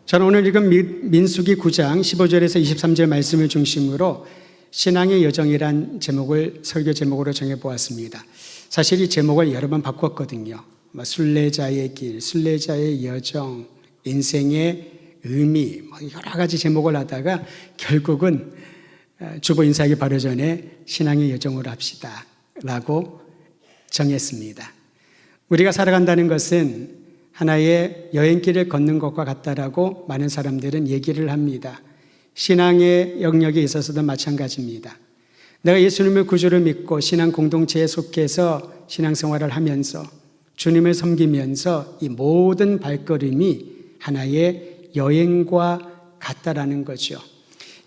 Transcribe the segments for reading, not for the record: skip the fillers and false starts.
저는 오늘 읽은 민수기 9장 15절에서 23절 말씀을 중심으로 신앙의 여정이란 제목을 설교 제목으로 정해보았습니다. 사실 이 제목을 여러 번 바꿨거든요. 순례자의 길, 순례자의 여정, 인생의 의미, 여러 가지 제목을 하다가 결국은 주보 인사하기 바로 전에 신앙의 여정으로 합시다 라고 정했습니다. 우리가 살아간다는 것은 하나의 여행길을 걷는 것과 같다라고 많은 사람들은 얘기를 합니다. 신앙의 영역에 있어서도 마찬가지입니다. 내가 예수님을 구주로 믿고 신앙 공동체에 속해서 신앙생활을 하면서 주님을 섬기면서 이 모든 발걸음이 하나의 여행과 같다라는 거죠.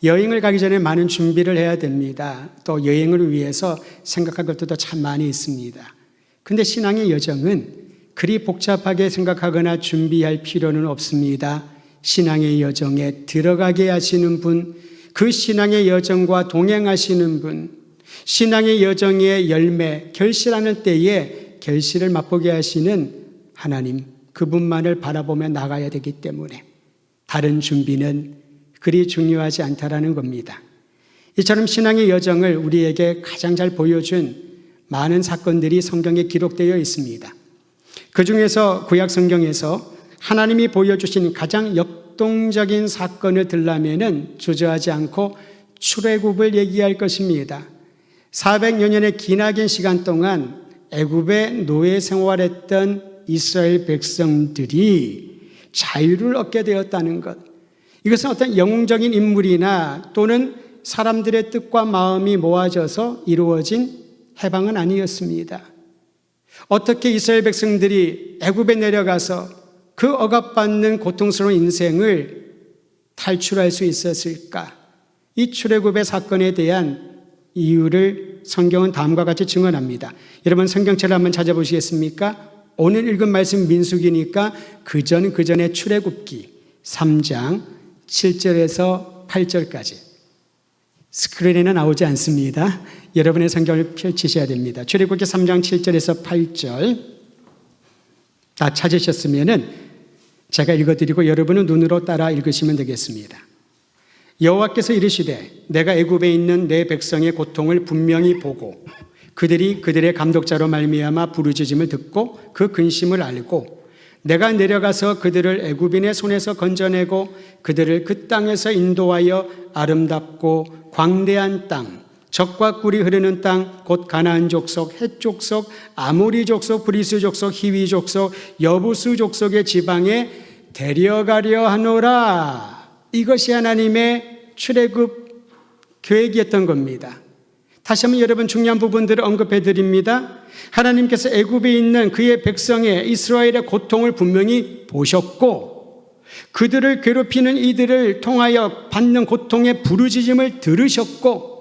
여행을 가기 전에 많은 준비를 해야 됩니다. 또 여행을 위해서 생각할 것도 참 많이 있습니다. 근데 신앙의 여정은 그리 복잡하게 생각하거나 준비할 필요는 없습니다. 신앙의 여정에 들어가게 하시는 분, 그 신앙의 여정과 동행하시는 분, 신앙의 여정의 열매, 결실하는 때에 결실을 맛보게 하시는 하나님, 그분만을 바라보며 나가야 되기 때문에 다른 준비는 그리 중요하지 않다라는 겁니다. 이처럼 신앙의 여정을 우리에게 가장 잘 보여준 많은 사건들이 성경에 기록되어 있습니다. 그 중에서 구약 성경에서 하나님이 보여주신 가장 역동적인 사건을 들라면은 주저하지 않고 출애굽을 얘기할 것입니다. 400여 년의 기나긴 시간 동안 애굽에 노예 생활했던 이스라엘 백성들이 자유를 얻게 되었다는 것. 이것은 어떤 영웅적인 인물이나 또는 사람들의 뜻과 마음이 모아져서 이루어진 해방은 아니었습니다. 어떻게 이스라엘 백성들이 애굽에 내려가서 그 억압받는 고통스러운 인생을 탈출할 수 있었을까? 이 출애굽의 사건에 대한 이유를 성경은 다음과 같이 증언합니다. 여러분 성경책을 한번 찾아보시겠습니까? 오늘 읽은 말씀 민수기니까 그전의 출애굽기 3장 7절에서 8절까지. 스크린에는 나오지 않습니다. 여러분의 성경을 펼치셔야 됩니다. 출애굽기 3장 7절에서 8절 다 찾으셨으면은 제가 읽어드리고 여러분은 눈으로 따라 읽으시면 되겠습니다. 여호와께서 이르시되 내가 애굽에 있는 내 백성의 고통을 분명히 보고 그들이 그들의 감독자로 말미암아 부르짖음을 듣고 그 근심을 알고 내가 내려가서 그들을 애굽인의 손에서 건져내고 그들을 그 땅에서 인도하여 아름답고 광대한 땅 젖과 꿀이 흐르는 땅 곧 가나안 족속, 헷 족속, 아모리 족속, 브리스 족속, 히위 족속, 여부스 족속의 지방에 데려가려 하노라. 이것이 하나님의 출애굽 계획이었던 겁니다. 다시 한번 여러분 중요한 부분들을 언급해 드립니다. 하나님께서 애굽에 있는 그의 백성의 이스라엘의 고통을 분명히 보셨고 그들을 괴롭히는 이들을 통하여 받는 고통의 부르짖음을 들으셨고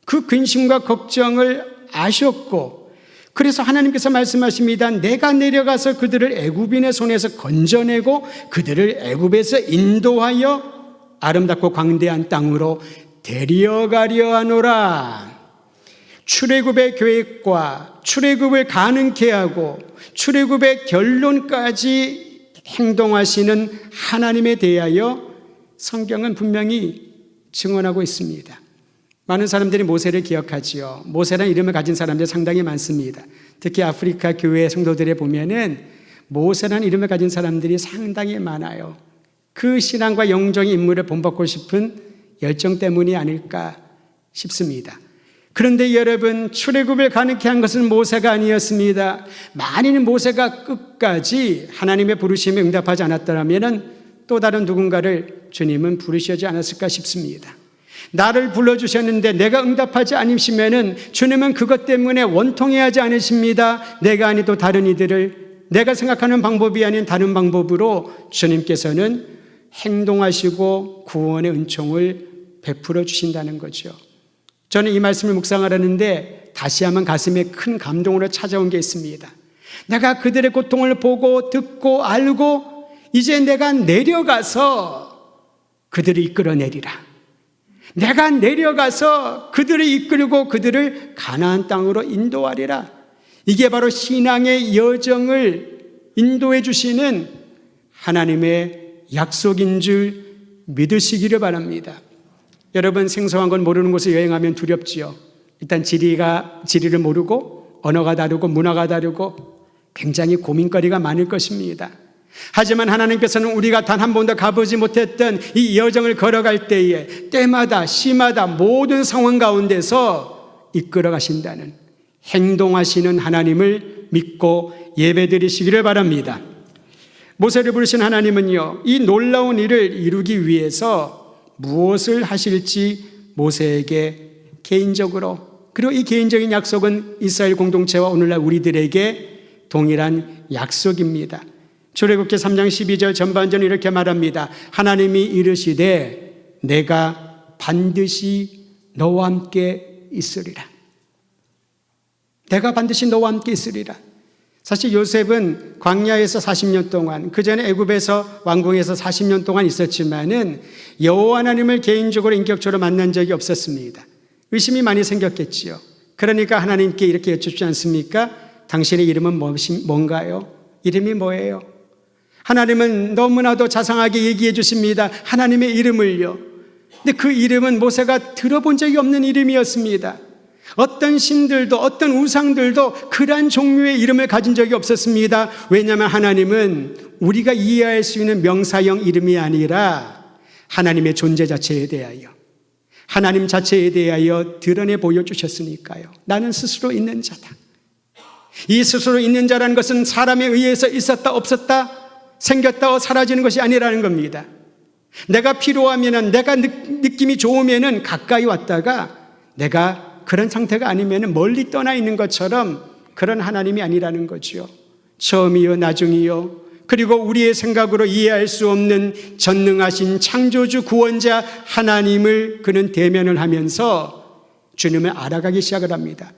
그 근심과 걱정을 아셨고 그래서 하나님께서 말씀하십니다. 내가 내려가서 그들을 애굽인의 손에서 건져내고 그들을 애굽에서 인도하여 아름답고 광대한 땅으로 데려가려 하노라. 출애굽의 계획과 출애굽을 가능케 하고 출애굽의 결론까지 행동하시는 하나님에 대하여 성경은 분명히 증언하고 있습니다. 많은 사람들이 모세를 기억하지요. 모세라는 이름을 가진 사람들 상당히 많습니다. 특히 아프리카 교회 성도들에 보면은 모세라는 이름을 가진 사람들이 상당히 많아요. 그 신앙과 영적인 인물을 본받고 싶은 열정 때문이 아닐까 싶습니다. 그런데 여러분 출애굽을 가능케 한 것은 모세가 아니었습니다. 만일 모세가 끝까지 하나님의 부르심에 응답하지 않았더라면 또 다른 누군가를 주님은 부르시지 않았을까 싶습니다. 나를 불러주셨는데 내가 응답하지 않으시면은 주님은 그것 때문에 원통해하지 않으십니다. 내가 아니 또 다른 이들을 내가 생각하는 방법이 아닌 다른 방법으로 주님께서는 행동하시고 구원의 은총을 베풀어 주신다는 거죠. 저는 이 말씀을 묵상하려는데 다시 한번 가슴에 큰 감동으로 찾아온 게 있습니다. 내가 그들의 고통을 보고 듣고 알고 이제 내가 내려가서 그들을 이끌어내리라. 내가 내려가서 그들을 이끌고 그들을 가나안 땅으로 인도하리라. 이게 바로 신앙의 여정을 인도해 주시는 하나님의 약속인 줄 믿으시기를 바랍니다. 여러분, 생소한 건 모르는 곳에 여행하면 두렵지요. 일단 지리를 모르고 언어가 다르고 문화가 다르고 굉장히 고민거리가 많을 것입니다. 하지만 하나님께서는 우리가 단 한 번도 가보지 못했던 이 여정을 걸어갈 때에 때마다 시마다 모든 상황 가운데서 이끌어 가신다는, 행동하시는 하나님을 믿고 예배드리시기를 바랍니다. 모세를 부르신 하나님은요, 이 놀라운 일을 이루기 위해서 무엇을 하실지 모세에게 개인적으로, 그리고 이 개인적인 약속은 이스라엘 공동체와 오늘날 우리들에게 동일한 약속입니다. 출애굽기 3장 12절 전반전을 이렇게 말합니다. 하나님이 이르시되 내가 반드시 너와 함께 있으리라. 내가 반드시 너와 함께 있으리라. 사실 요셉은 광야에서 40년 동안, 그 전에 애굽에서 왕궁에서 40년 동안 있었지만은 여호와 하나님을 개인적으로 인격적으로 만난 적이 없었습니다. 의심이 많이 생겼겠지요. 그러니까 하나님께 이렇게 여쭙지 않습니까? 당신의 이름은 뭔가요? 이름이 뭐예요? 하나님은 너무나도 자상하게 얘기해 주십니다. 하나님의 이름을요. 근데 그 이름은 모세가 들어본 적이 없는 이름이었습니다. 어떤 신들도 어떤 우상들도 그러한 종류의 이름을 가진 적이 없었습니다. 왜냐하면 하나님은 우리가 이해할 수 있는 명사형 이름이 아니라 하나님의 존재 자체에 대하여, 하나님 자체에 대하여 드러내 보여주셨으니까요. 나는 스스로 있는 자다. 이 스스로 있는 자라는 것은 사람에 의해서 있었다 없었다, 생겼다 사라지는 것이 아니라는 겁니다. 내가 필요하면, 내가 느낌이 좋으면 가까이 왔다가 내가 그런 상태가 아니면 멀리 떠나 있는 것처럼 그런 하나님이 아니라는 거죠. 처음이요 나중이요, 그리고 우리의 생각으로 이해할 수 없는 전능하신 창조주 구원자 하나님을 그는 대면을 하면서 주님을 알아가기 시작을 합니다.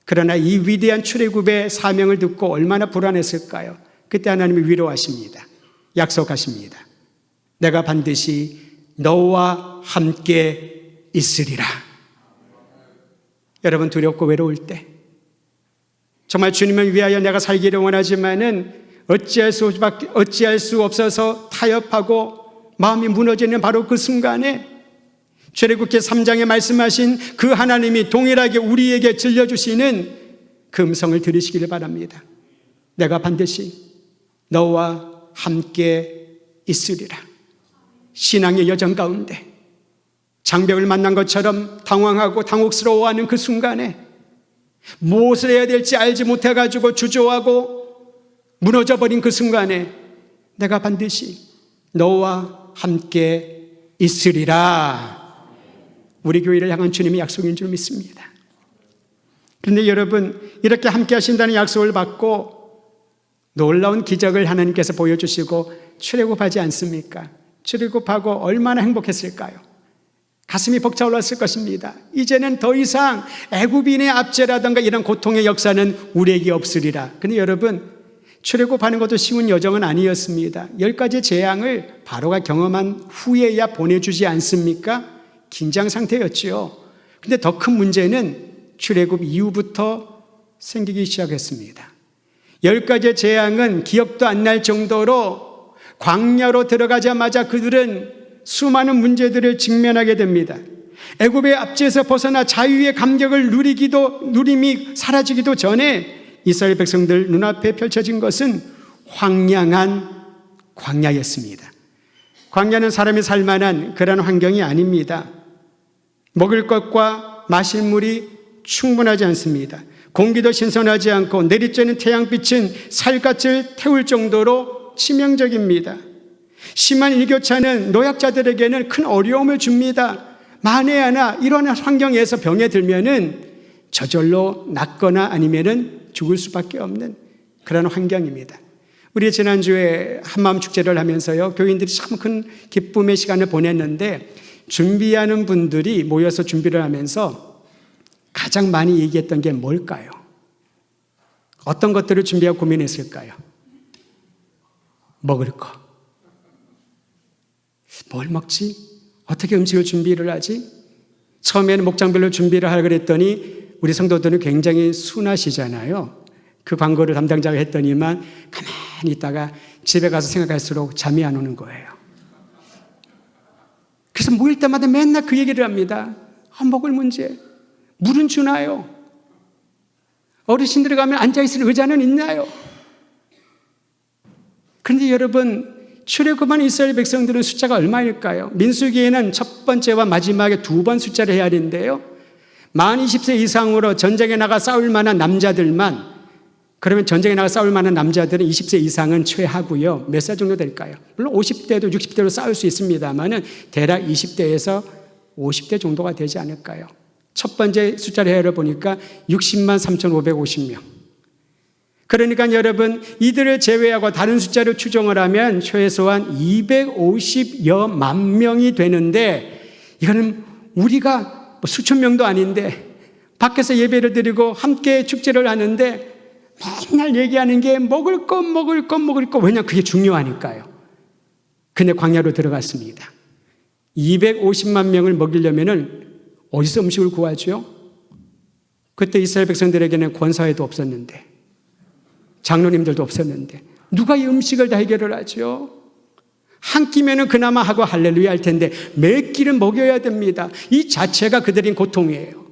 그러나 이 위대한 출애굽의 사명을 듣고 얼마나 불안했을까요? 그때 하나님이 위로하십니다. 약속하십니다. 내가 반드시 너와 함께 있으리라. 여러분, 두렵고 외로울 때, 정말 주님을 위하여 내가 살기를 원하지만은 어찌할 수 없어서 타협하고 마음이 무너지는 바로 그 순간에 출애굽기 3장에 말씀하신 그 하나님이 동일하게 우리에게 들려주시는 그 음성을 들으시기를 바랍니다. 내가 반드시 너와 함께 있으리라. 신앙의 여정 가운데 장벽을 만난 것처럼 당황하고 당혹스러워하는 그 순간에 무엇을 해야 될지 알지 못해가지고 주저하고 무너져버린 그 순간에 내가 반드시 너와 함께 있으리라. 우리 교회를 향한 주님의 약속인 줄 믿습니다. 그런데 여러분, 이렇게 함께 하신다는 약속을 받고 놀라운 기적을 하나님께서 보여주시고 출애굽하지 않습니까? 출애굽하고 얼마나 행복했을까요? 가슴이 벅차올랐을 것입니다. 이제는 더 이상 애굽인의 압제라든가 이런 고통의 역사는 우리에게 없으리라. 그런데 여러분, 출애굽하는 것도 쉬운 여정은 아니었습니다. 10가지 재앙을 바로가 경험한 후에야 보내주지 않습니까? 긴장 상태였지요. 그런데 더 큰 문제는 출애굽 이후부터 생기기 시작했습니다. 10가지 재앙은 기억도 안 날 정도로 광야로 들어가자마자 그들은 수많은 문제들을 직면하게 됩니다. 애굽의 압제에서 벗어나 자유의 감격을 누림이 사라지기도 전에 이스라엘 백성들 눈앞에 펼쳐진 것은 황량한 광야였습니다. 광야는 사람이 살 만한 그런 환경이 아닙니다. 먹을 것과 마실 물이 충분하지 않습니다. 공기도 신선하지 않고 내리쬐는 태양빛은 살갗을 태울 정도로 치명적입니다. 심한 일교차는 노약자들에게는 큰 어려움을 줍니다. 만에 하나 이런 환경에서 병에 들면은 저절로 낫거나 아니면은 죽을 수밖에 없는 그런 환경입니다. 우리 지난주에 한마음 축제를 하면서요, 교인들이 참 큰 기쁨의 시간을 보냈는데 준비하는 분들이 모여서 준비를 하면서 가장 많이 얘기했던 게 뭘까요? 어떤 것들을 준비하고 고민했을까요? 먹을 거. 뭘 먹지? 어떻게 음식을 준비를 하지? 처음에는 목장별로 준비를 하라 그랬더니 우리 성도들은 굉장히 순하시잖아요. 그 광고를 담당자가 했더니만 가만히 있다가 집에 가서 생각할수록 잠이 안 오는 거예요. 모일 때마다 맨날 그 얘기를 합니다. 먹을 문제. 물은 주나요? 어르신들이 가면 앉아있을 의자는 있나요? 그런데 여러분, 출애굽한 이스라엘 백성들은 숫자가 얼마일까요? 민수기에는 첫 번째와 마지막에 2번 숫자를 해야 하는데요. 만 20세 이상으로 전쟁에 나가 싸울 만한 남자들만, 그러면 전쟁에 나가 싸울 만한 남자들은 20세 이상은 최하고요. 몇 살 정도 될까요? 물론 50대도 60대로 싸울 수 있습니다만 대략 20대에서 50대 정도가 되지 않을까요? 첫 번째 숫자를 해보니까 60만 3,550명. 그러니까 여러분, 이들을 제외하고 다른 숫자를 추정을 하면 최소한 250여만 명이 되는데, 이거는 우리가 수천 명도 아닌데 밖에서 예배를 드리고 함께 축제를 하는데 맨날 얘기하는 게 먹을 것. 왜냐하면 그게 중요하니까요. 근데 광야로 들어갔습니다. 250만 명을 먹이려면 어디서 음식을 구하죠? 그때 이스라엘 백성들에게는 권사회도 없었는데, 장로님들도 없었는데 누가 이 음식을 다 해결을 하죠? 한 끼면은 그나마 하고 할렐루야 할 텐데 몇 끼를 먹여야 됩니다. 이 자체가 그들인 고통이에요.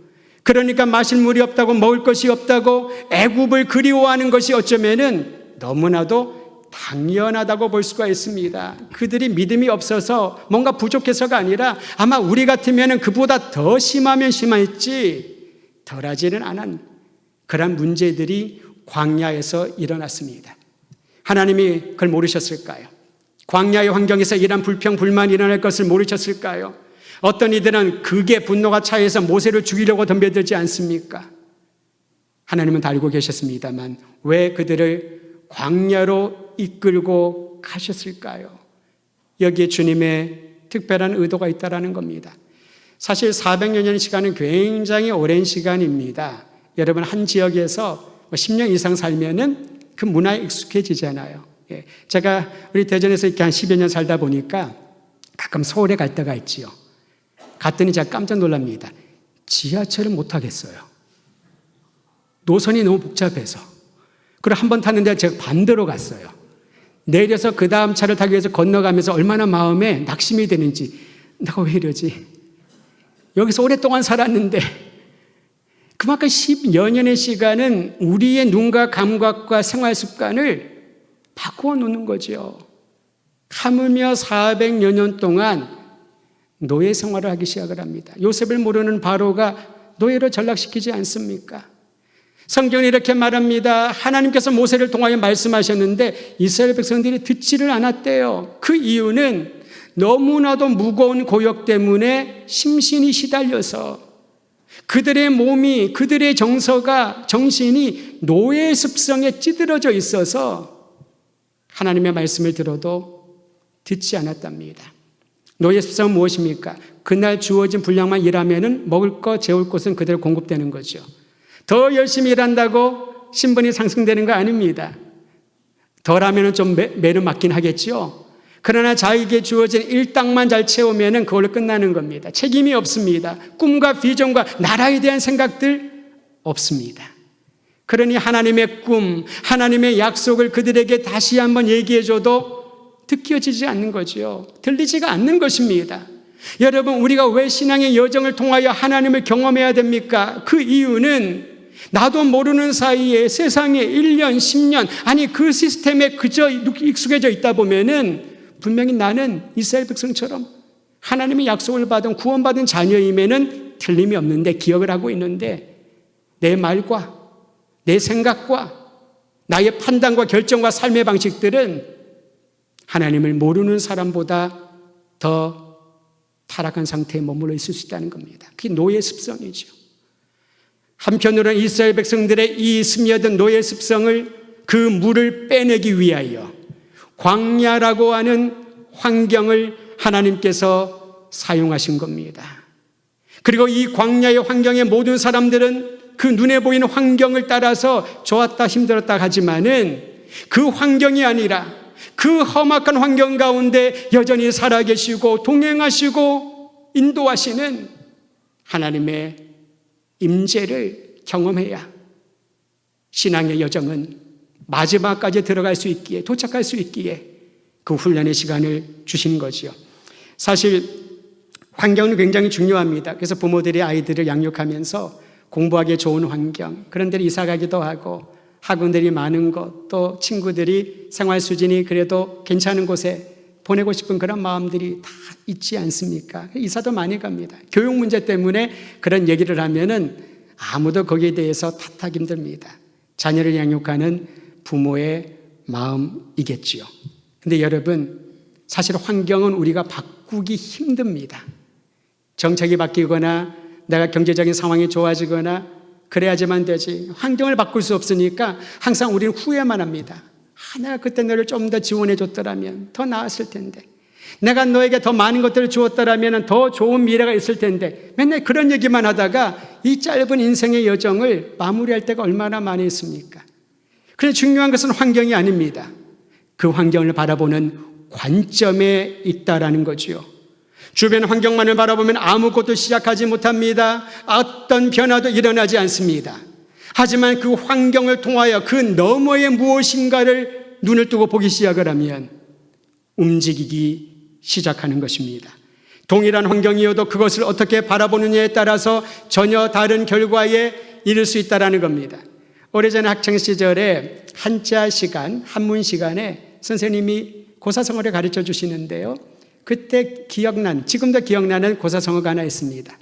그러니까 마실 물이 없다고, 먹을 것이 없다고 애굽을 그리워하는 것이 어쩌면은 너무나도 당연하다고 볼 수가 있습니다. 그들이 믿음이 없어서 뭔가 부족해서가 아니라 아마 우리 같으면은 그보다 더 심하면 심했지 덜하지는 않은 그런 문제들이 광야에서 일어났습니다. 하나님이 그걸 모르셨을까요? 광야의 환경에서 이런 불평, 불만이 일어날 것을 모르셨을까요? 어떤 이들은 극의 분노가 차여서 모세를 죽이려고 덤벼들지 않습니까? 하나님은 다 알고 계셨습니다만 왜 그들을 광야로 이끌고 가셨을까요? 여기에 주님의 특별한 의도가 있다는 겁니다. 사실 400여년의 시간은 굉장히 오랜 시간입니다. 여러분, 한 지역에서 10년 이상 살면은 그 문화에 익숙해지잖아요. 제가 우리 대전에서 이렇게 한 10여 년 살다 보니까 가끔 서울에 갈 때가 있지요. 갔더니 제가 깜짝 놀랍니다. 지하철을 못 타겠어요. 노선이 너무 복잡해서. 그리고 한 번 탔는데 제가 반대로 갔어요. 내려서 그 다음 차를 타기 위해서 건너가면서 얼마나 마음에 낙심이 되는지, 내가 왜 이러지? 여기서 오랫동안 살았는데 그만큼 10여 년의 시간은 우리의 눈과 감각과 생활 습관을 바꾸어 놓는 거죠. 하물며 400여 년 동안 노예 생활을 하기 시작을 합니다. 요셉을 모르는 바로가 노예로 전락시키지 않습니까? 성경은 이렇게 말합니다. 하나님께서 모세를 통하여 말씀하셨는데 이스라엘 백성들이 듣지를 않았대요. 그 이유는 너무나도 무거운 고역 때문에 심신이 시달려서 그들의 몸이, 그들의 정신이 노예 습성에 찌들어져 있어서 하나님의 말씀을 들어도 듣지 않았답니다. 노예 습성은 무엇입니까? 그날 주어진 분량만 일하면은 먹을 것, 재울 것은 그대로 공급되는 거죠. 더 열심히 일한다고 신분이 상승되는 거 아닙니다. 덜 하면은 좀 매를 맞긴 하겠죠. 그러나 자기에게 주어진 일당만 잘 채우면은 그걸로 끝나는 겁니다. 책임이 없습니다. 꿈과 비전과 나라에 대한 생각들 없습니다. 그러니 하나님의 꿈, 하나님의 약속을 그들에게 다시 한번 얘기해줘도 듣겨지지 않는 거죠. 들리지가 않는 것입니다. 여러분, 우리가 왜 신앙의 여정을 통하여 하나님을 경험해야 됩니까? 그 이유는 나도 모르는 사이에 세상에 1년, 10년, 아니 그 시스템에 그저 익숙해져 있다 보면은 분명히 나는 이스라엘 백성처럼 하나님의 약속을 받은 구원받은 자녀임에는 틀림이 없는데 기억을 하고 있는데 내 말과 내 생각과 나의 판단과 결정과 삶의 방식들은 하나님을 모르는 사람보다 더 타락한 상태에 머물러 있을 수 있다는 겁니다. 그게 노예 습성이죠. 한편으로는 이스라엘 백성들의 이 스며든 노예 습성을 그 물을 빼내기 위하여 광야라고 하는 환경을 하나님께서 사용하신 겁니다. 그리고 이 광야의 환경의 모든 사람들은 그 눈에 보이는 환경을 따라서 좋았다 힘들었다 하지만은 그 환경이 아니라 그 험악한 환경 가운데 여전히 살아계시고 동행하시고 인도하시는 하나님의 임재를 경험해야 신앙의 여정은 마지막까지 들어갈 수 있기에, 도착할 수 있기에 그 훈련의 시간을 주신 거지요. 사실 환경은 굉장히 중요합니다. 그래서 부모들이 아이들을 양육하면서 공부하기에 좋은 환경, 그런 데를 이사 가기도 하고 학원들이 많은 곳, 또 친구들이 생활 수준이 그래도 괜찮은 곳에 보내고 싶은 그런 마음들이 다 있지 않습니까? 이사도 많이 갑니다. 교육 문제 때문에 그런 얘기를 하면은 아무도 거기에 대해서 탓하기 힘듭니다. 자녀를 양육하는 부모의 마음이겠지요. 근데 여러분, 사실 환경은 우리가 바꾸기 힘듭니다. 정책이 바뀌거나 내가 경제적인 상황이 좋아지거나 그래야지만 되지. 환경을 바꿀 수 없으니까 항상 우리는 후회만 합니다. 내가 그때 너를 좀 더 지원해 줬더라면 더 나았을 텐데, 내가 너에게 더 많은 것들을 주었더라면 더 좋은 미래가 있을 텐데, 맨날 그런 얘기만 하다가 이 짧은 인생의 여정을 마무리할 때가 얼마나 많이 있습니까? 그런데 중요한 것은 환경이 아닙니다. 그 환경을 바라보는 관점에 있다라는 거죠. 주변 환경만을 바라보면 아무것도 시작하지 못합니다. 어떤 변화도 일어나지 않습니다. 하지만 그 환경을 통하여 그 너머에 무엇인가를 눈을 뜨고 보기 시작을 하면 움직이기 시작하는 것입니다. 동일한 환경이어도 그것을 어떻게 바라보느냐에 따라서 전혀 다른 결과에 이를 수 있다는 겁니다. 오래전에 학창시절에 한자 시간, 한문 시간에 선생님이 고사성어를 가르쳐 주시는데요, 그때 지금도 기억나는 고사성어가 하나 있습니다.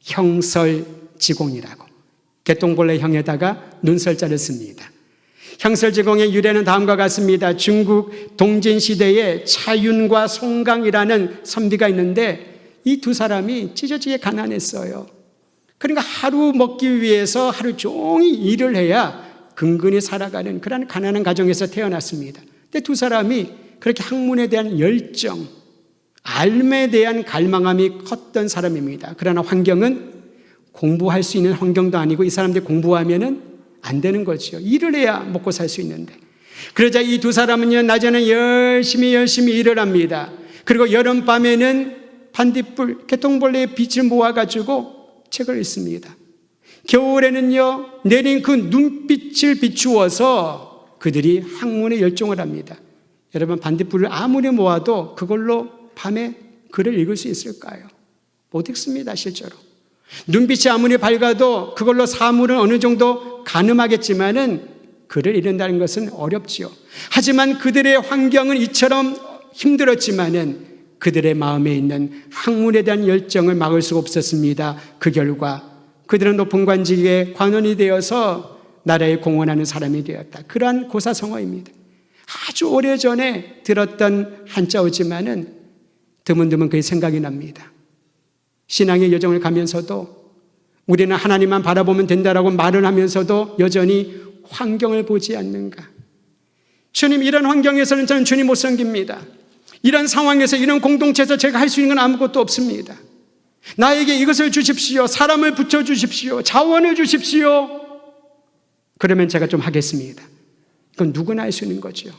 형설지공이라고. 개똥벌레 형에다가 눈설자를 씁니다. 형설지공의 유래는 다음과 같습니다. 중국 동진시대에 차윤과 송강이라는 선비가 있는데 이 두 사람이 찢어지게 가난했어요. 그러니까 하루 먹기 위해서 하루 종일 일을 해야 근근히 살아가는 그런 가난한 가정에서 태어났습니다. 근데 두 사람이 그렇게 학문에 대한 열정, 삶에 대한 갈망함이 컸던 사람입니다. 그러나 환경은 공부할 수 있는 환경도 아니고 이 사람들이 공부하면은 안 되는 거죠. 일을 해야 먹고 살 수 있는데. 그러자 이 두 사람은요, 낮에는 열심히 일을 합니다. 그리고 여름밤에는 반딧불, 개똥벌레의 빛을 모아가지고 책을 읽습니다. 겨울에는요, 내린 그 눈빛을 비추어서 그들이 학문에 열정을 합니다. 여러분, 반딧불을 아무리 모아도 그걸로 밤에 글을 읽을 수 있을까요? 못 읽습니다, 실제로. 눈빛이 아무리 밝아도 그걸로 사물은 어느 정도 가늠하겠지만은 글을 읽는다는 것은 어렵지요. 하지만 그들의 환경은 이처럼 힘들었지만은 그들의 마음에 있는 학문에 대한 열정을 막을 수가 없었습니다. 그 결과 그들은 높은 관직에 관원이 되어서 나라에 공헌하는 사람이 되었다. 그러한 고사성어입니다. 아주 오래전에 들었던 한자어지만은 드문드문 그의 생각이 납니다. 신앙의 여정을 가면서도 우리는 하나님만 바라보면 된다라고 말을 하면서도 여전히 환경을 보지 않는가? 주님, 이런 환경에서는 저는 주님 못 섬깁니다. 이런 상황에서, 이런 공동체에서 제가 할 수 있는 건 아무것도 없습니다. 나에게 이것을 주십시오. 사람을 붙여주십시오. 자원을 주십시오. 그러면 제가 좀 하겠습니다. 그건 누구나 할 수 있는 거죠.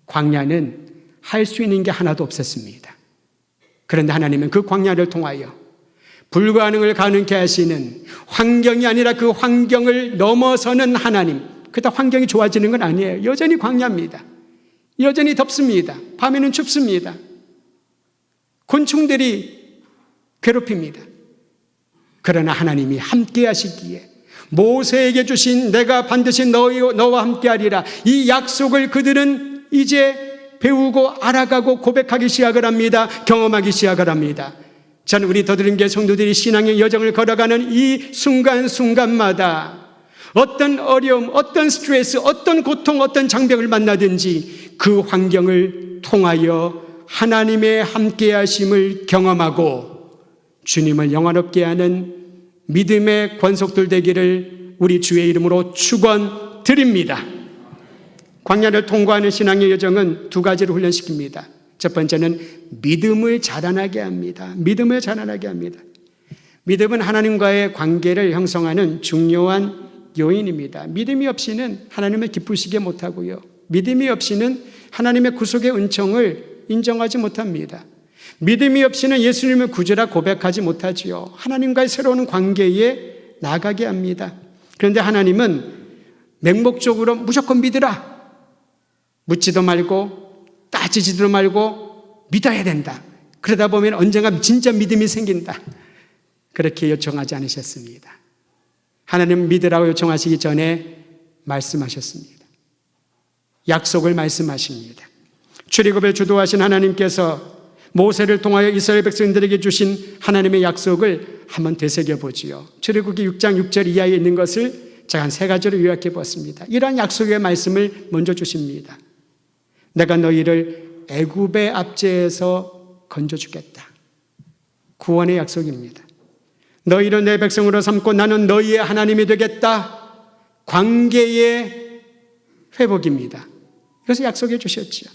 광야는 할 수 있는 게 하나도 없었습니다. 그런데 하나님은 그 광야를 통하여 불가능을 가능케 하시는, 환경이 아니라 그 환경을 넘어서는 하나님. 그렇다고 환경이 좋아지는 건 아니에요. 여전히 광야입니다. 여전히 덥습니다. 밤에는 춥습니다. 곤충들이 괴롭힙니다. 그러나 하나님이 함께 하시기에 모세에게 주신 내가 반드시 너와 함께 하리라, 이 약속을 그들은 이제 배우고 알아가고 고백하기 시작을 합니다. 경험하기 시작을 합니다. 저는 우리 더드림교회 성도들이 신앙의 여정을 걸어가는 이 순간순간마다 어떤 어려움, 어떤 스트레스, 어떤 고통, 어떤 장벽을 만나든지 그 환경을 통하여 하나님의 함께하심을 경험하고 주님을 영원롭게 하는 믿음의 권속들 되기를 우리 주의 이름으로 축원드립니다. 광야를 통과하는 신앙의 여정은 두 가지를 훈련시킵니다. 첫 번째는 믿음을 자라나게 합니다. 믿음을 자라나게 합니다. 믿음은 하나님과의 관계를 형성하는 중요한 요인입니다. 믿음이 없이는 하나님을 기쁘시게 못하고요, 믿음이 없이는 하나님의 구속의 은총을 인정하지 못합니다. 믿음이 없이는 예수님을 구주라 고백하지 못하지요. 하나님과의 새로운 관계에 나가게 합니다. 그런데 하나님은 맹목적으로 무조건 믿으라, 묻지도 말고 따지지도 말고 믿어야 된다, 그러다 보면 언젠가 진짜 믿음이 생긴다. 그렇게 요청하지 않으셨습니다. 하나님 믿으라고 요청하시기 전에 말씀하셨습니다. 약속을 말씀하십니다. 출애굽을 주도하신 하나님께서 모세를 통하여 이스라엘 백성들에게 주신 하나님의 약속을 한번 되새겨보지요. 출애굽기 6장 6절 이하에 있는 것을 제가 한 3가지로 요약해 보았습니다. 이러한 약속의 말씀을 먼저 주십니다. 내가 너희를 애굽의 압제에서 건져주겠다. 구원의 약속입니다. 너희를 내 백성으로 삼고 나는 너희의 하나님이 되겠다. 관계의 회복입니다. 이것을 약속해 주셨지요.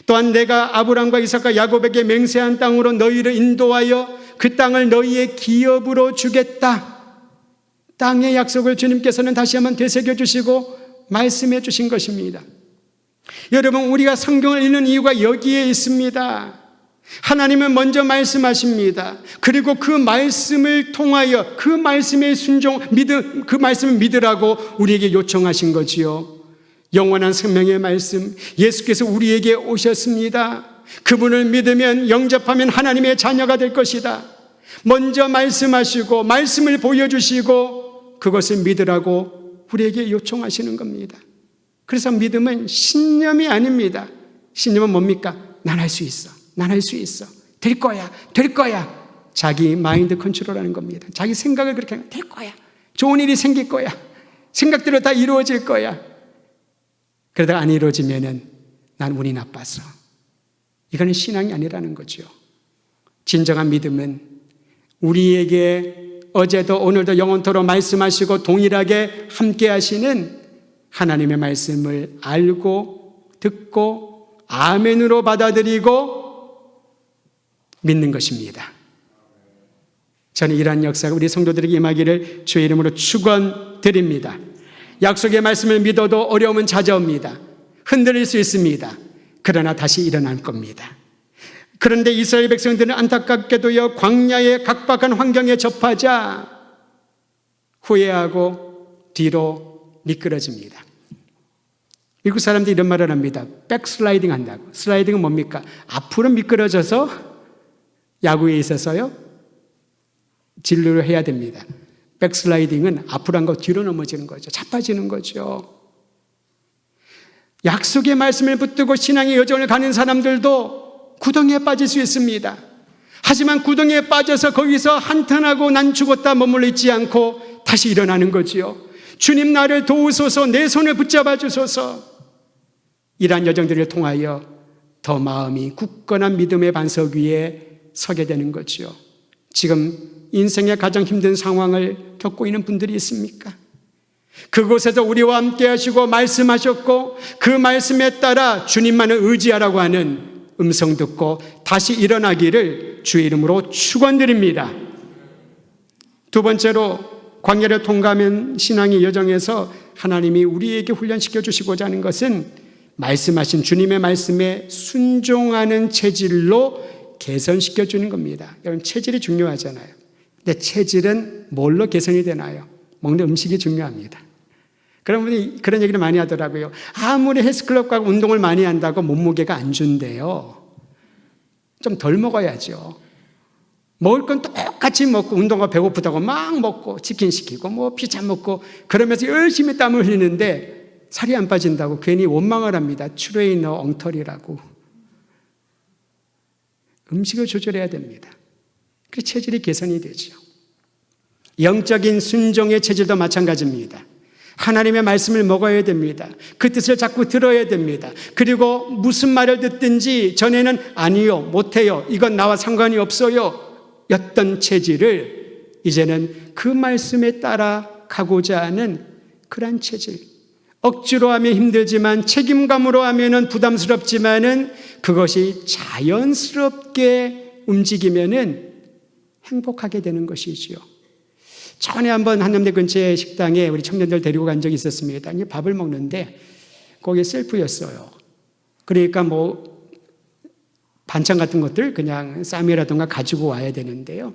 또한 내가 아브라함과 이삭과 야곱에게 맹세한 땅으로 너희를 인도하여 그 땅을 너희의 기업으로 주겠다. 땅의 약속을 주님께서는 다시 한번 되새겨 주시고 말씀해 주신 것입니다. 여러분, 우리가 성경을 읽는 이유가 여기에 있습니다. 하나님은 먼저 말씀하십니다. 그리고 그 말씀을 통하여 그 말씀의 그 말씀을 믿으라고 우리에게 요청하신 거지요. 영원한 생명의 말씀, 예수께서 우리에게 오셨습니다. 그분을 믿으면 영접하면 하나님의 자녀가 될 것이다. 먼저 말씀하시고 말씀을 보여주시고 그것을 믿으라고 우리에게 요청하시는 겁니다. 그래서 믿음은 신념이 아닙니다. 신념은 뭡니까? 난 할 수 있어. 난 할 수 있어. 될 거야. 될 거야. 자기 마인드 컨트롤하는 겁니다. 자기 생각을 그렇게 하면 될 거야. 좋은 일이 생길 거야. 생각대로 다 이루어질 거야. 그러다가 안 이루어지면은 난 운이 나빠서. 이거는 신앙이 아니라는 거죠. 진정한 믿음은 우리에게 어제도 오늘도 영원토록 말씀하시고 동일하게 함께 하시는 하나님의 말씀을 알고 듣고 아멘으로 받아들이고 믿는 것입니다. 저는 이러한 역사가 우리 성도들에게 임하기를 주의 이름으로 축원드립니다. 약속의 말씀을 믿어도 어려움은 찾아옵니다. 흔들릴 수 있습니다. 그러나 다시 일어날 겁니다. 그런데 이스라엘 백성들은 안타깝게도요, 광야의 각박한 환경에 접하자 후회하고 뒤로 미끄러집니다. 미국 사람들이 이런 말을 합니다. 백슬라이딩 한다고. 슬라이딩은 뭡니까? 앞으로 미끄러져서 야구에 있어서요 진루를 해야 됩니다. 백슬라이딩은 앞으로 한 거 뒤로 넘어지는 거죠. 자빠지는 거죠. 약속의 말씀을 붙들고 신앙의 여정을 가는 사람들도 구덩이에 빠질 수 있습니다. 하지만 구덩이에 빠져서 거기서 한탄하고 난 죽었다 머물러 있지 않고 다시 일어나는 거지요. 주님 나를 도우소서, 내 손을 붙잡아 주소서. 이러한 여정들을 통하여 더 마음이 굳건한 믿음의 반석 위에 서게 되는 거지요. 지금 인생의 가장 힘든 상황을 겪고 있는 분들이 있습니까? 그곳에서 우리와 함께 하시고 말씀하셨고 그 말씀에 따라 주님만을 의지하라고 하는 음성 듣고 다시 일어나기를 주의 이름으로 축원드립니다. 두 번째로 광야를 통과하면 신앙의 여정에서 하나님이 우리에게 훈련시켜 주시고자 하는 것은 말씀하신 주님의 말씀에 순종하는 체질로 개선시켜 주는 겁니다. 여러분, 체질이 중요하잖아요. 근데 체질은 뭘로 개선이 되나요? 먹는 음식이 중요합니다. 그런 분이 그런 얘기를 많이 하더라고요. 아무리 헬스클럽 가고 운동을 많이 한다고 몸무게가 안 준대요. 좀 덜 먹어야죠. 먹을 건 똑같이 먹고 운동과 배고프다고 막 먹고 치킨 시키고 뭐 피자 먹고 그러면서 열심히 땀을 흘리는데 살이 안 빠진다고 괜히 원망을 합니다. 트레이너 엉터리라고. 음식을 조절해야 됩니다. 그 체질이 개선이 되죠. 영적인 순종의 체질도 마찬가지입니다. 하나님의 말씀을 먹어야 됩니다. 그 뜻을 자꾸 들어야 됩니다. 그리고 무슨 말을 듣든지 전에는 아니요, 못해요, 이건 나와 상관이 없어요 였던 체질을 이제는 그 말씀에 따라 가고자 하는 그런 체질. 억지로 하면 힘들지만 책임감으로 하면 부담스럽지만은 그것이 자연스럽게 움직이면은 행복하게 되는 것이지요. 전에 한번 한남대 근처의 식당에 우리 청년들 데리고 간 적이 있었습니다. 밥을 먹는데 거기에 셀프였어요. 그러니까 뭐 반찬 같은 것들 그냥 쌈이라든가 가지고 와야 되는데요.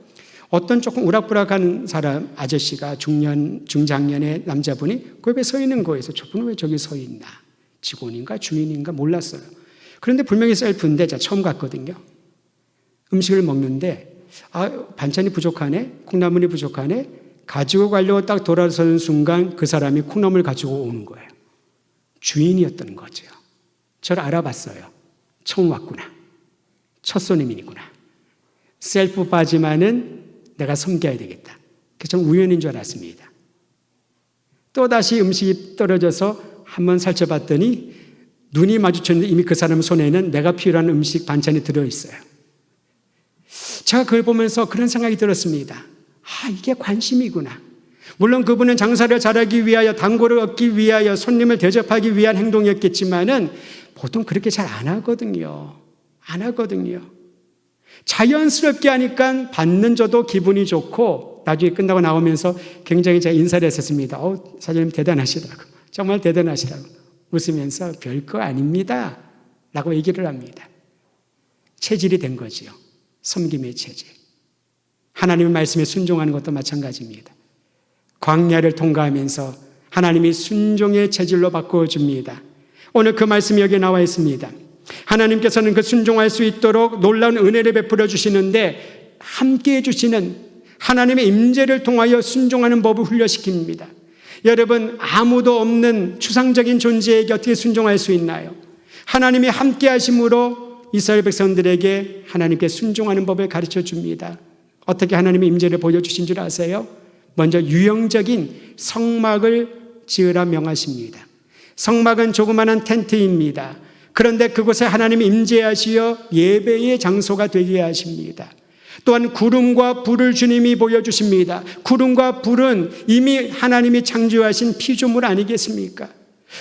어떤 조금 우락부락한 사람, 아저씨가 중장년의 남자분이 그 옆에 서 있는 거에서 저분은 왜 저기 서 있나? 직원인가 주인인가 몰랐어요. 그런데 분명히 셀프인데 제가 처음 갔거든요. 음식을 먹는데 반찬이 부족하네, 콩나물이 부족하네, 가지고 가려고 딱 돌아서는 순간 그 사람이 콩나물 가지고 오는 거예요. 주인이었던 거죠. 저를 알아봤어요. 처음 왔구나. 첫 손님이구나. 셀프 바지만은 내가 섬겨야 되겠다. 그래서 저는 우연인 줄 알았습니다. 또다시 음식이 떨어져서 한번 살펴봤더니 눈이 마주쳤는데 이미 그 사람 손에는 내가 필요한 음식 반찬이 들어있어요. 제가 그걸 보면서 그런 생각이 들었습니다. 이게 관심이구나. 물론 그분은 장사를 잘하기 위하여, 단골을 얻기 위하여, 손님을 대접하기 위한 행동이었겠지만은 보통 그렇게 잘 안 하거든요. 안 하거든요. 자연스럽게 하니까 받는 저도 기분이 좋고 나중에 끝나고 나오면서 굉장히 제가 인사를 했었습니다. 사장님 대단하시다고. 정말 대단하시다고. 웃으면서 별거 아닙니다. 라고 얘기를 합니다. 체질이 된 거지요. 섬김의 체질. 하나님의 말씀에 순종하는 것도 마찬가지입니다. 광야를 통과하면서 하나님이 순종의 체질로 바꾸어줍니다. 오늘 그 말씀이 여기에 나와 있습니다. 하나님께서는 그 순종할 수 있도록 놀라운 은혜를 베풀어 주시는데 함께해 주시는 하나님의 임재를 통하여 순종하는 법을 훈련시킵니다. 여러분, 아무도 없는 추상적인 존재에게 어떻게 순종할 수 있나요? 하나님이 함께 하심으로 이스라엘 백성들에게 하나님께 순종하는 법을 가르쳐 줍니다. 어떻게 하나님의 임재를 보여주신 줄 아세요? 먼저 유형적인 성막을 지으라 명하십니다. 성막은 조그마한 텐트입니다. 그런데 그곳에 하나님이 임재하시어 예배의 장소가 되게 하십니다. 또한 구름과 불을 주님이 보여주십니다. 구름과 불은 이미 하나님이 창조하신 피조물 아니겠습니까?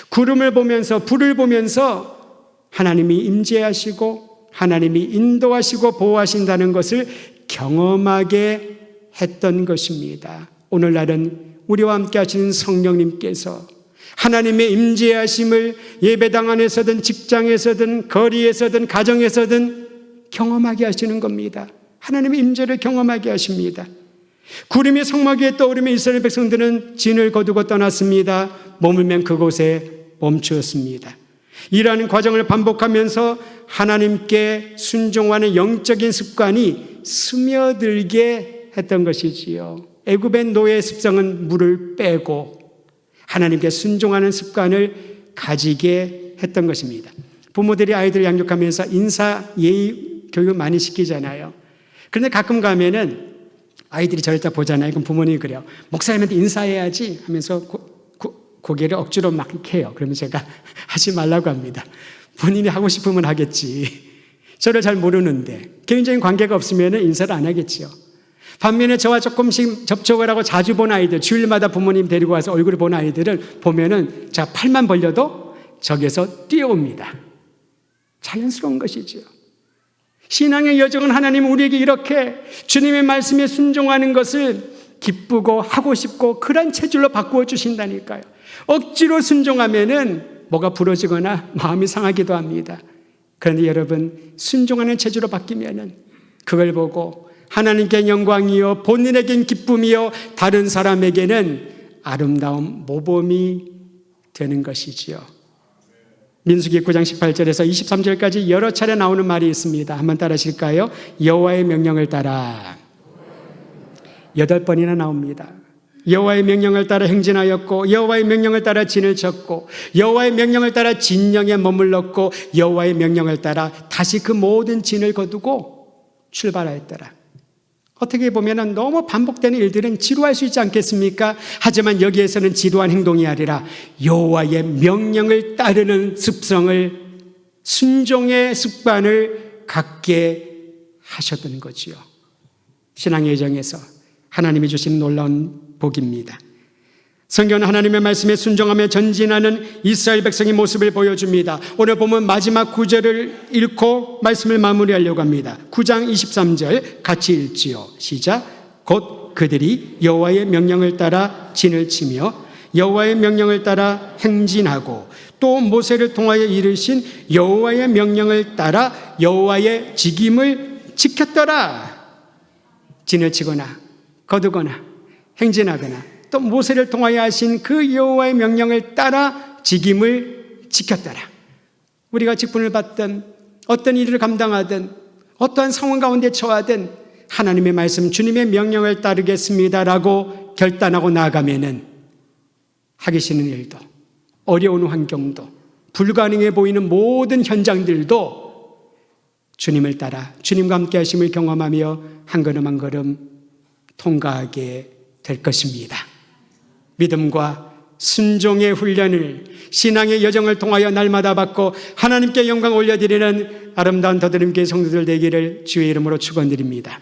구름을 보면서, 불을 보면서 하나님이 임재하시고 하나님이 인도하시고 보호하신다는 것을 경험하게 했던 것입니다. 오늘날은 우리와 함께 하시는 성령님께서 하나님의 임재하심을 예배당 안에서든 직장에서든 거리에서든 가정에서든 경험하게 하시는 겁니다. 하나님의 임재를 경험하게 하십니다. 구름이 성막 위에 떠오르며 이스라엘 백성들은 진을 거두고 떠났습니다. 머물면 그곳에 멈추었습니다. 이러한 과정을 반복하면서 하나님께 순종하는 영적인 습관이 스며들게 했던 것이지요. 애굽의 노예 습성은 물을 빼고 하나님께 순종하는 습관을 가지게 했던 것입니다. 부모들이 아이들을 양육하면서 인사 예의 교육을 많이 시키잖아요. 그런데 가끔 가면은 아이들이 저를 딱 보잖아요. 그럼 부모님이 그래요. 목사님한테 인사해야지 하면서 고개를 억지로 막 이렇게 해요. 그러면 제가 하지 말라고 합니다. 본인이 하고 싶으면 하겠지. 저를 잘 모르는데 개인적인 관계가 없으면 인사를 안 하겠죠. 반면에 저와 조금씩 접촉을 하고 자주 본 아이들, 주일마다 부모님 데리고 와서 얼굴을 본 아이들을 보면은 제가 팔만 벌려도 적에서 뛰어옵니다. 자연스러운 것이죠. 신앙의 여정은 하나님 우리에게 이렇게 주님의 말씀에 순종하는 것을 기쁘고 하고 싶고 그런 체질로 바꾸어 주신다니까요. 억지로 순종하면은 뭐가 부러지거나 마음이 상하기도 합니다. 그런데 여러분, 순종하는 체질로 바뀌면은 그걸 보고 하나님께 영광이요 본인에겐 기쁨이요 다른 사람에게는 아름다운 모범이 되는 것이지요. 민수기 9장 18절에서 23절까지 여러 차례 나오는 말이 있습니다. 한번 따라 하실까요? 여호와의 명령을 따라 8번이나 나옵니다. 여호와의 명령을 따라 행진하였고 여호와의 명령을 따라 진을 쳤고 여호와의 명령을 따라 진영에 머물렀고 여호와의 명령을 따라 다시 그 모든 진을 거두고 출발하였더라. 어떻게 보면 너무 반복되는 일들은 지루할 수 있지 않겠습니까? 하지만 여기에서는 지루한 행동이 아니라 여호와의 명령을 따르는 습성을, 순종의 습관을 갖게 하셨던 거지요. 신앙의 여정에서 하나님이 주신 놀라운 복입니다. 성경은 하나님의 말씀에 순종하며 전진하는 이스라엘 백성의 모습을 보여줍니다. 오늘 보면 마지막 9절을 읽고 말씀을 마무리하려고 합니다. 9장 23절 같이 읽지요. 시작. 곧 그들이 여호와의 명령을 따라 진을 치며 여호와의 명령을 따라 행진하고 또 모세를 통하여 이르신 여호와의 명령을 따라 여호와의 직임을 지켰더라. 진을 치거나 거두거나 행진하거나 또 모세를 통하여 하신 그 여호와의 명령을 따라 직임을 지켰더라. 우리가 직분을 받든 어떤 일을 감당하든 어떠한 상황 가운데 처하든 하나님의 말씀, 주님의 명령을 따르겠습니다라고 결단하고 나아가면은 하기 싫은 일도, 어려운 환경도, 불가능해 보이는 모든 현장들도 주님을 따라 주님과 함께 하심을 경험하며 한 걸음 한 걸음 통과하게 될 것입니다. 믿음과 순종의 훈련을, 신앙의 여정을 통하여 날마다 받고 하나님께 영광 올려드리는 아름다운 더드림교회 성도들 되기를 주의 이름으로 축원드립니다.